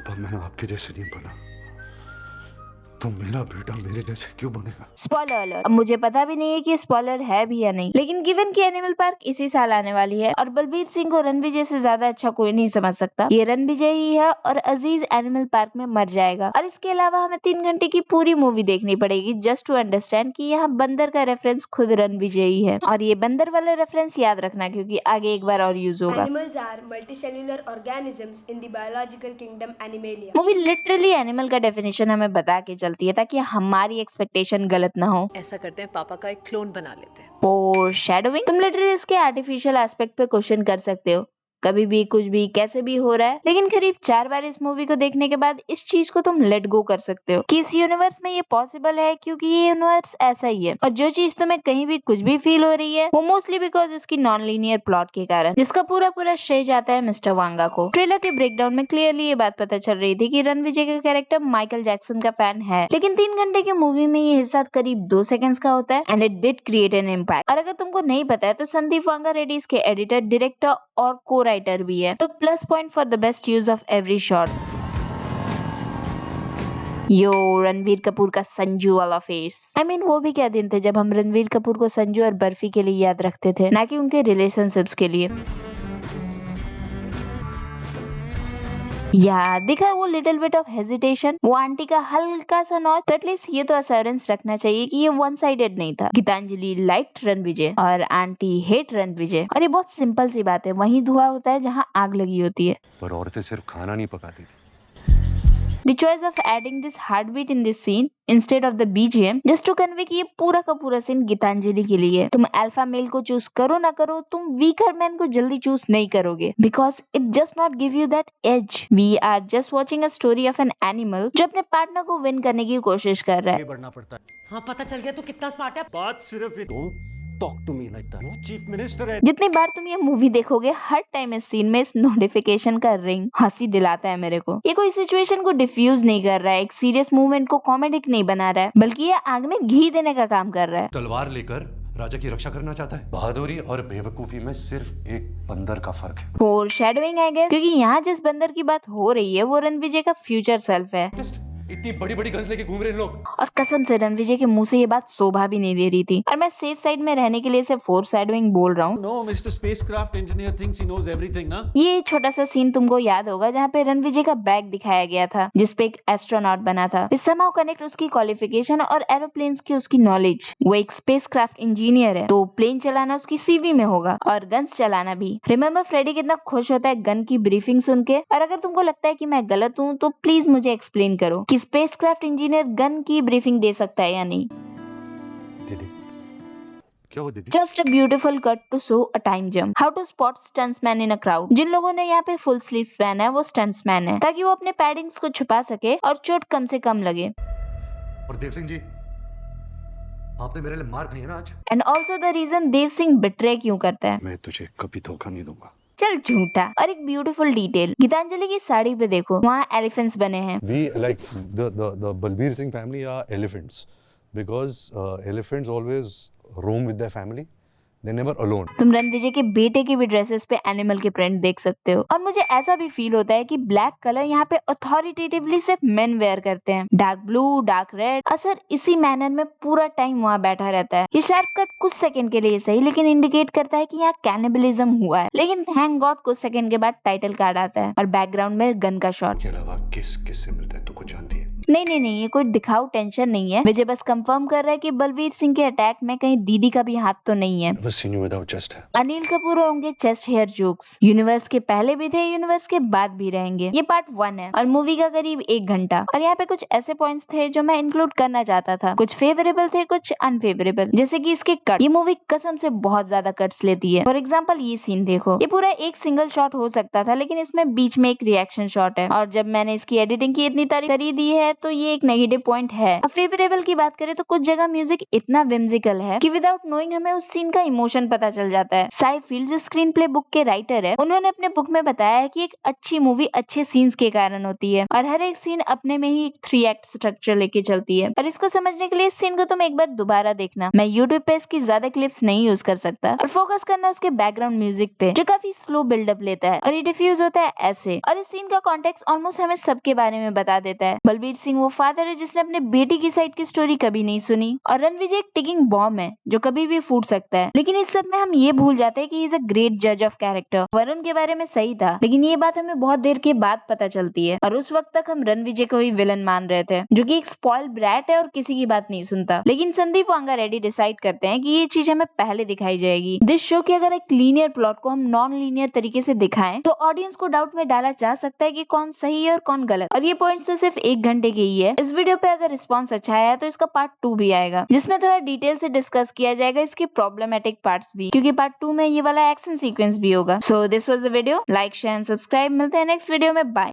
पापा मैं आपके जैसे नहीं बना, तो मेरा बेटा मेरे जैसे क्यों बनेगा? Spoiler alert. अब मुझे पता भी नहीं है कि स्पॉइलर है भी या नहीं, लेकिन गिवन कि एनिमल पार्क इसी साल आने वाली है और बलबीर सिंह को रणविजय से ज्यादा अच्छा कोई नहीं समझ सकता। ये रणविजय ही है और अजीज एनिमल पार्क में मर जाएगा। और इसके अलावा हमें 3 घंटे की पूरी मूवी देखनी पड़ेगी जस्ट टू अंडरस्टैंड कि यहाँ बंदर का रेफरेंस खुद रणविजय ही है। और ये बंदर वाला रेफरेंस याद रखना क्योंकि आगे एक बार और यूज होगा। Animals are multicellular organisms in the biological kingdom Animalia. Movie literally animal का डेफिनेशन हमें बता के चलती है ताकि हमारी एक्सपेक्टेशन गलत ना हो। ऐसा करते हैं, पापा का एक क्लोन बना लेते हैं। फोरशैडोइंग। तुम लिटरली इसके आर्टिफिशियल एस्पेक्ट पे क्वेश्चन कर सकते हो, कभी भी कुछ भी कैसे भी हो रहा है, लेकिन करीब 4 बार इस मूवी को देखने के बाद इस चीज को तुम लेट गो कर सकते हो कि इस यूनिवर्स में ये पॉसिबल है क्योंकि ये यूनिवर्स ऐसा ही है। और जो चीज तुम्हें कहीं भी कुछ भी फील हो रही है वो मोस्टली बिकॉज इसकी नॉन लीनियर प्लॉट के कारण, जिसका पूरा पूरा श्रेय जाता है मिस्टर वांगा को। ट्रेलर के ब्रेकडाउन में क्लियरली ये बात पता चल रही थी कि रणविजय का कैरेक्टर माइकल जैक्सन का फैन है, लेकिन 3 घंटे की मूवी में ये हिस्सा करीब 2 सेकंड्स का होता है and it did create an impact. और अगर तुमको नहीं पता है तो संदीप वांगा रेड्डी इसके एडिटर, डायरेक्टर और को राइटर भी है, तो plus point for the best use of every shot. Yo Ranveer Kapoor का संजू वाला फेस। I mean, वो भी क्या दिन थे जब हम रणवीर कपूर को संजू और बर्फी के लिए याद रखते थे, ना कि उनके रिलेशनशिप्स के लिए। या दिखा वो लिटिल बिट ऑफ हेजिटेशन, वो आंटी का हल्का सा नॉच, तो एटलीस्ट ये तो अश्योरेंस रखना चाहिए कि ये वन साइडेड नहीं था। गीतांजलि लाइक्ड रणविजय और आंटी हेट रणविजय। और ये बहुत सिंपल सी बात है, वहीं धुआं होता है जहाँ आग लगी होती है। पर औरतें सिर्फ खाना नहीं पकाती थी। The choice of adding this heartbeat in this scene instead of the BGM just to convey कि ये पूरा का पूरा सीन गीतांजलि के लिए। तुम अल्फा मेल को चूज करो ना करो, तुम वीकर मैन को जल्दी चूज नहीं करोगे because it just not give you that edge. We are just watching a story of an animal जो अपने पार्टनर को विन करने की कोशिश कर रहा है। बढ़ना पड़ता है। हाँ, पता चल गया तू कितना स्मार्ट है। बात सिर्फ talk to me like that. वो चीफ मिनिस्टर है। जितनी बार तुम ये मूवी देखोगे हर टाइम इस सीन में इस नोटिफिकेशन का रिंग हंसी दिलाता है मेरे को। ये कोई सिचुएशन को डिफ्यूज नहीं कर रहा है, एक सीरियस मूवमेंट को कॉमेडिक नहीं बना रहा है, बल्कि ये आग में घी देने का काम कर रहा है। तलवार लेकर राजा की रक्षा करना चाहता है। बहादुरी और बेवकूफी में सिर्फ एक बंदर का फर्क है। फोरशैडोइंग आई गेस, क्योंकि यहाँ जिस बंदर की बात हो रही है वो रणविजय का फ्यूचर सेल्फ है। इतनी बड़ी बड़ी गन्स लेके घूम रहे हैं लोग। और कसम से रणविजय के मुंह से ये बात शोभा भी नहीं दे रही थी। और मैं सेफ साइड में रहने के लिए इसे फोरशैडोइंग बोल रहा हूँ। No mister spacecraft engineer thinks he knows everything ना। ये छोटा सा सीन तुमको याद होगा जहाँ पे रणविजय का बैग दिखाया गया था जिसपे एक एस्ट्रोनॉट बना था। somehow कनेक्ट उसकी क्वालिफिकेशन और एरोप्लेन्स की उसकी नॉलेज। वो एक स्पेसक्राफ्ट इंजीनियर है तो प्लेन चलाना उसकी सीवी में होगा और गन्स चलाना भी। रिमेम्बर फ्रेडी कितना खुश होता है गन की ब्रीफिंग सुन के। और अगर तुमको लगता है कि मैं गलत हूँ तो प्लीज मुझे एक्सप्लेन करो कि स्पेसक्राफ्ट इंजीनियर गन की ब्रीफिंग दे सकता है या नहीं। दीदी क्या वो दीदी? Just a beautiful cut to show a time jump. How to spot stuntsman in a crowd. जिन लोगों ने यहाँ पे फुल स्लीव्स पहना है वो स्टंट्समैन है ताकि वो अपने पैडिंग्स को छुपा सके और चोट कम से कम लगे। और देव सिंह जी आपने मेरे लिए मार खाई है ना आज। And also the reason Dev Singh betray क्यों करता है। मैं तुझे कभी धोखा नहीं दूंगा। चल झूठा। और एक ब्यूटीफुल डिटेल, गीतांजलि की साड़ी पे देखो, वहाँ एलिफेंट्स बने हैं। We like the Balbir Singh family are elephants because elephants always roam with their family. They're never alone. तुम रणविजय के बेटे की भी ड्रेसेस पे एनिमल के प्रिंट देख सकते हो। और मुझे ऐसा भी फील होता है कि ब्लैक कलर यहाँ पे अथॉरिटेटिवली सिर्फ मेन वेयर करते हैं। डार्क ब्लू, डार्क रेड, असर इसी मैनर में पूरा टाइम वहाँ बैठा रहता है। ये शार्प कट कुछ सेकंड के लिए सही लेकिन इंडिकेट करता है कि यहाँ कैनिबलिज्म हुआ है। लेकिन थैंक गॉड कुछ सेकंड के बाद टाइटल कार्ड आता है और बैकग्राउंड में गन का शॉट। के अलावा किस किस से मिलता है तू कुछ जानती है? नहीं, ये कोई दिखाऊ टेंशन नहीं है। विजय बस कंफर्म कर रहा है कि बलवीर सिंह के अटैक में कहीं दीदी का भी हाथ तो नहीं है। बस सीन विदाउट चेस्ट है। अनिल कपूर और उनके चेस्ट हेयर जोक्स यूनिवर्स के पहले भी थे, यूनिवर्स के बाद भी रहेंगे। ये पार्ट 1 है और मूवी का करीब 1 घंटा। और यहाँ पे कुछ ऐसे पॉइंट्स थे जो मैं इंक्लूड करना चाहता था। कुछ फेवरेबल थे, कुछ अनफेवरेबल, जैसे कि इसके कट। ये मूवी कसम से बहुत ज्यादा कट्स लेती है। फॉर एग्जाम्पल ये सीन देखो, ये पूरा एक सिंगल शॉट हो सकता था लेकिन इसमें बीच में एक रिएक्शन शॉट है। और जब मैंने इसकी एडिटिंग की इतनी तारीफ करी दी है तो ये एक नेगेटिव पॉइंट है। अब फेवरेबल की बात करें तो कुछ जगह म्यूजिक इतना विम्सिकल है कि विदाउट नोइंग हमें उस सीन का इमोशन पता चल जाता है। साई फील्ड जो स्क्रीन प्ले बुक के राइटर है, उन्होंने अपने बुक में बताया है कि एक अच्छी मूवी अच्छे सीन्स के कारण होती है और हर एक सीन अपने में ही एक 3 एक्ट स्ट्रक्चर लेके चलती है। और इसको समझने के लिए इस सीन को तुम एक बार दोबारा देखना। मैं यूट्यूब पे इसकी ज्यादा क्लिप्स नहीं यूज कर सकता और फोकस करना उसके बैकग्राउंड म्यूजिक पे जो काफी स्लो बिल्डअप लेता है और ये डिफ्यूज होता है ऐसे। और इस सीन का कॉन्टेक्स्ट ऑलमोस्ट हमें सबके बारे में बता देता है। बलबीर सिंह वो फादर है जिसने अपने बेटी की साइड की स्टोरी कभी नहीं सुनी और रणविजय एक टिकिंग बॉम्ब है जो कभी भी फूट सकता है। लेकिन इस सब में हम ये भूल जाते हैं कि ही इज अ ग्रेट जज ऑफ कैरेक्टर। वरुण के बारे में सही था, लेकिन ये बात हमें बहुत देर के बाद पता चलती है और उस वक्त तक हम रणविजय को ही विलन मान रहे थे जो कि एक स्पॉइल्ड ब्रैट है और किसी की बात नहीं सुनता। लेकिन संदीप वांगा रेड्डी डिसाइड करते हैं कि ये चीज हमें पहले दिखाई जाएगी। दिस शो की अगर एक लीनियर प्लॉट को हम नॉन लीनियर तरीके से दिखाएं तो ऑडियंस को डाउट में डाला जा सकता है कि कौन सही है और कौन गलत। और ये पॉइंट्स तो सिर्फ 1 घंटे के ही है। इस वीडियो पे अगर रिस्पॉन्स अच्छा आया तो इसका पार्ट 2 भी आएगा जिसमें थोड़ा डिटेल से डिस्कस किया जाएगा इसके प्रॉब्लमेटिक पार्ट्स भी, क्योंकि पार्ट 2 में ये वाला एक्शन सीक्वेंस भी होगा। So this was the video. Like share and subscribe. मिलते हैं नेक्स्ट वीडियो में। बाय।